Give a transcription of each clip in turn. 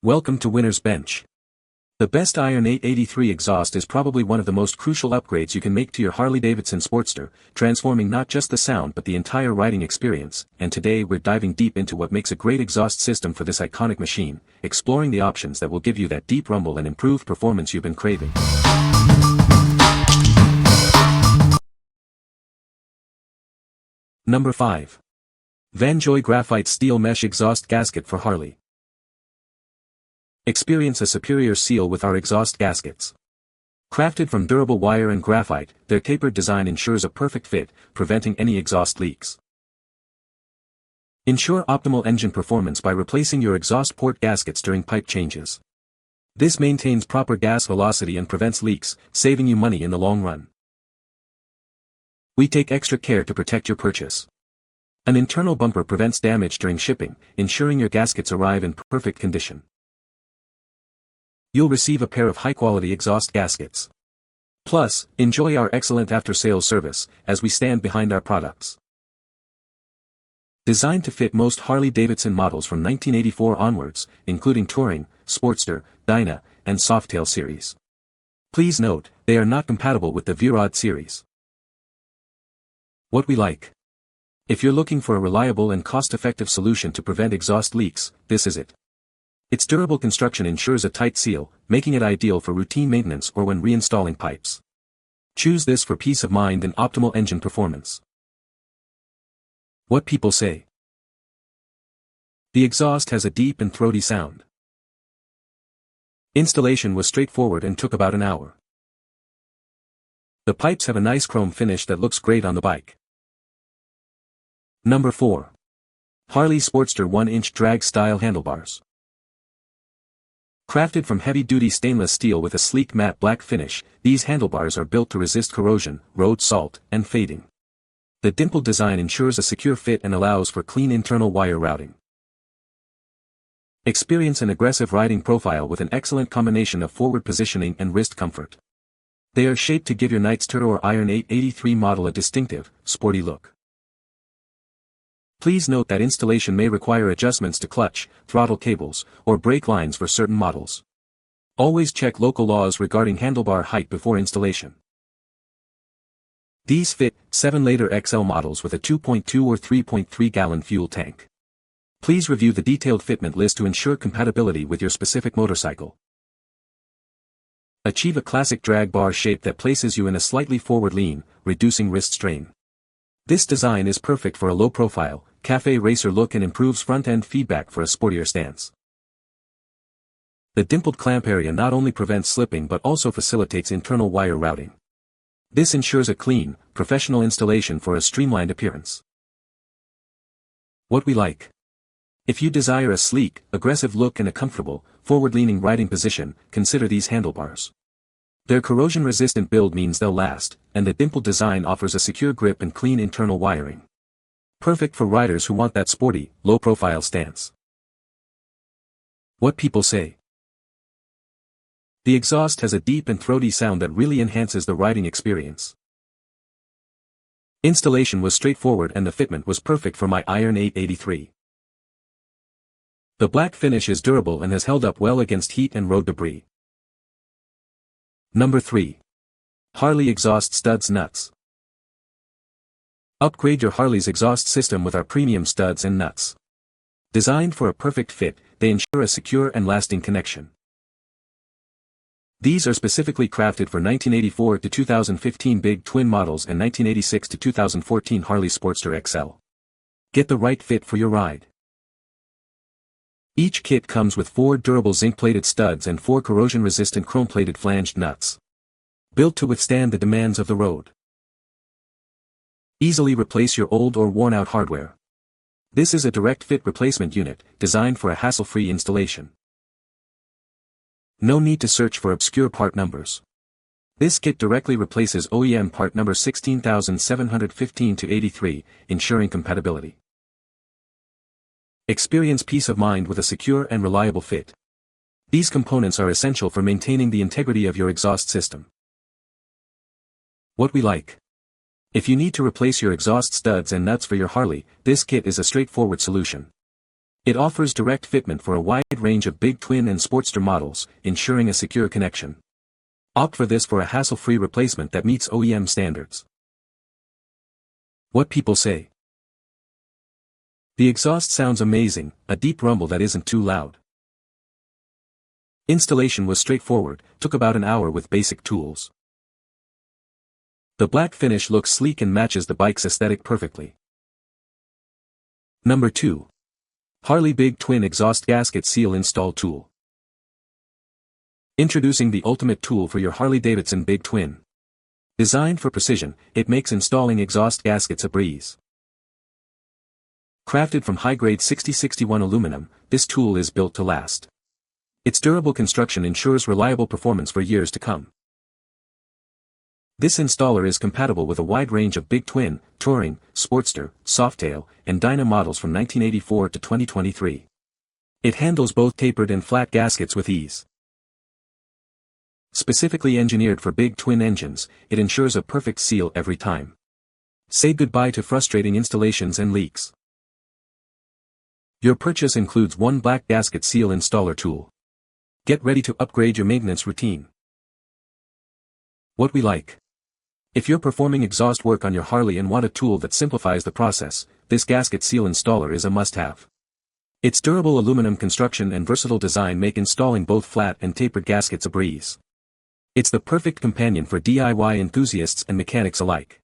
Welcome to Winner's Bench. The best Iron 883 exhaust is probably one of the most crucial upgrades you can make to your Harley-Davidson Sportster, transforming not just the sound but the entire riding experience, and today we're diving deep into what makes a great exhaust system for this iconic machine, exploring the options that will give you that deep rumble and improved performance you've been craving. Number 5. Vanjoy Graphite Steel Mesh Exhaust Gasket for Harley. Experience a superior seal with our exhaust gaskets. Crafted from durable wire and graphite, their tapered design ensures a perfect fit, preventing any exhaust leaks. Ensure optimal engine performance by replacing your exhaust port gaskets during pipe changes. This maintains proper gas velocity and prevents leaks, saving you money in the long run. We take extra care to protect your purchase. An internal bumper prevents damage during shipping, ensuring your gaskets arrive in perfect condition. You'll receive a pair of high-quality exhaust gaskets. Plus, enjoy our excellent after-sales service, as we stand behind our products. Designed to fit most Harley-Davidson models from 1984 onwards, including Touring, Sportster, Dyna, and Softail series. Please note, they are not compatible with the Virod series. What we like. If you're looking for a reliable and cost-effective solution to prevent exhaust leaks, this is it. Its durable construction ensures a tight seal, making it ideal for routine maintenance or when reinstalling pipes. Choose this for peace of mind and optimal engine performance. What people say. The exhaust has a deep and throaty sound. Installation was straightforward and took about an hour. The pipes have a nice chrome finish that looks great on the bike. Number 4. Harley Sportster 1-inch drag style handlebars. Crafted from heavy-duty stainless steel with a sleek matte black finish, these handlebars are built to resist corrosion, road salt, and fading. The dimpled design ensures a secure fit and allows for clean internal wire routing. Experience an aggressive riding profile with an excellent combination of forward positioning and wrist comfort. They are shaped to give your Nightster or Iron 883 model a distinctive, sporty look. Please note that installation may require adjustments to clutch, throttle cables, or brake lines for certain models. Always check local laws regarding handlebar height before installation. These fit 7-liter XL models with a 2.2 or 3.3 gallon fuel tank. Please review the detailed fitment list to ensure compatibility with your specific motorcycle. Achieve a classic drag bar shape that places you in a slightly forward lean, reducing wrist strain. This design is perfect for a low-profile, cafe racer look and improves front-end feedback for a sportier stance. The dimpled clamp area not only prevents slipping but also facilitates internal wire routing. This ensures a clean, professional installation for a streamlined appearance. What we like. If you desire a sleek, aggressive look and a comfortable, forward-leaning riding position, consider these handlebars. Their corrosion-resistant build means they'll last, and the dimpled design offers a secure grip and clean internal wiring. Perfect for riders who want that sporty, low-profile stance. What people say. The exhaust has a deep and throaty sound that really enhances the riding experience. Installation was straightforward and the fitment was perfect for my Iron 883. The black finish is durable and has held up well against heat and road debris. Number 3. Harley Exhaust Studs Nuts. Upgrade your Harley's exhaust system with our premium studs and nuts. Designed for a perfect fit, they ensure a secure and lasting connection. These are specifically crafted for 1984 to 2015 big twin models and 1986 to 2014 Harley Sportster XL. Get the right fit for your ride. Each kit comes with 4 durable zinc-plated studs and 4 corrosion-resistant chrome-plated flanged nuts. Built to withstand the demands of the road. Easily replace your old or worn-out hardware. This is a direct fit replacement unit, designed for a hassle-free installation. No need to search for obscure part numbers. This kit directly replaces OEM part number 16715-83, ensuring compatibility. Experience peace of mind with a secure and reliable fit. These components are essential for maintaining the integrity of your exhaust system. What we like. If you need to replace your exhaust studs and nuts for your Harley, this kit is a straightforward solution. It offers direct fitment for a wide range of big twin and Sportster models, ensuring a secure connection. Opt for this for a hassle-free replacement that meets OEM standards. What people say. The exhaust sounds amazing, a deep rumble that isn't too loud. Installation was straightforward, took about an hour with basic tools. The black finish looks sleek and matches the bike's aesthetic perfectly. Number 2. Harley Big Twin Exhaust Gasket Seal Install Tool. Introducing the ultimate tool for your Harley-Davidson Big Twin. Designed for precision, it makes installing exhaust gaskets a breeze. Crafted from high-grade 6061 aluminum, this tool is built to last. Its durable construction ensures reliable performance for years to come. This installer is compatible with a wide range of Big Twin, Touring, Sportster, Softail, and Dyna models from 1984 to 2023. It handles both tapered and flat gaskets with ease. Specifically engineered for Big Twin engines, it ensures a perfect seal every time. Say goodbye to frustrating installations and leaks. Your purchase includes one black gasket seal installer tool. Get ready to upgrade your maintenance routine. What we like. If you're performing exhaust work on your Harley and want a tool that simplifies the process, this gasket seal installer is a must-have. Its durable aluminum construction and versatile design make installing both flat and tapered gaskets a breeze. It's the perfect companion for DIY enthusiasts and mechanics alike.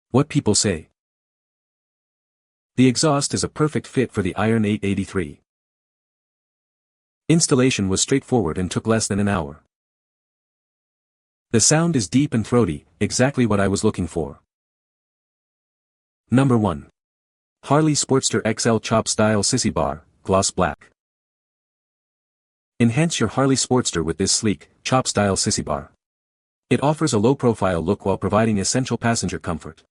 What people say. The exhaust is a perfect fit for the Iron 883. Installation was straightforward and took less than an hour. The sound is deep and throaty, exactly what I was looking for. Number 1. Harley Sportster XL Chop Style Sissybar, Gloss Black. Enhance your Harley Sportster with this sleek, chop-style Sissybar. It offers a low-profile look while providing essential passenger comfort.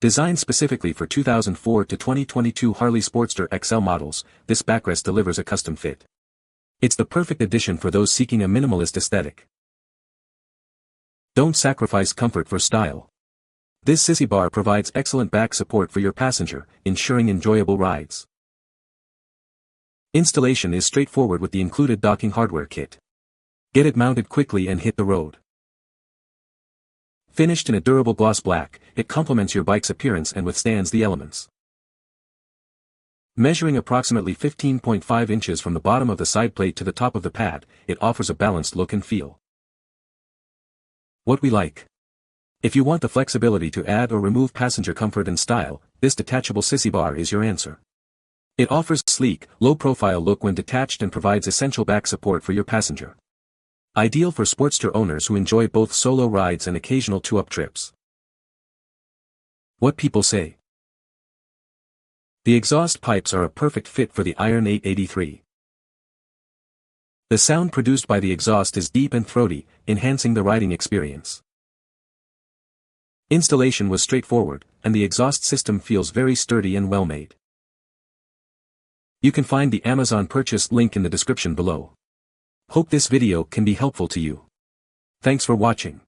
Designed specifically for 2004 to 2022 Harley Sportster XL models, this backrest delivers a custom fit. It's the perfect addition for those seeking a minimalist aesthetic. Don't sacrifice comfort for style. This Sissybar provides excellent back support for your passenger, ensuring enjoyable rides. Installation is straightforward with the included docking hardware kit. Get it mounted quickly and hit the road. Finished in a durable gloss black, it complements your bike's appearance and withstands the elements. Measuring approximately 15.5 inches from the bottom of the side plate to the top of the pad, it offers a balanced look and feel. What we like. If you want the flexibility to add or remove passenger comfort and style, this detachable Sissybar is your answer. It offers a sleek, low-profile look when detached and provides essential back support for your passenger. Ideal for Sportster owners who enjoy both solo rides and occasional two-up trips. What people say. The exhaust pipes are a perfect fit for the Iron 883. The sound produced by the exhaust is deep and throaty, enhancing the riding experience. Installation was straightforward, and the exhaust system feels very sturdy and well-made. You can find the Amazon purchase link in the description below. Hope this video can be helpful to you. Thanks for watching.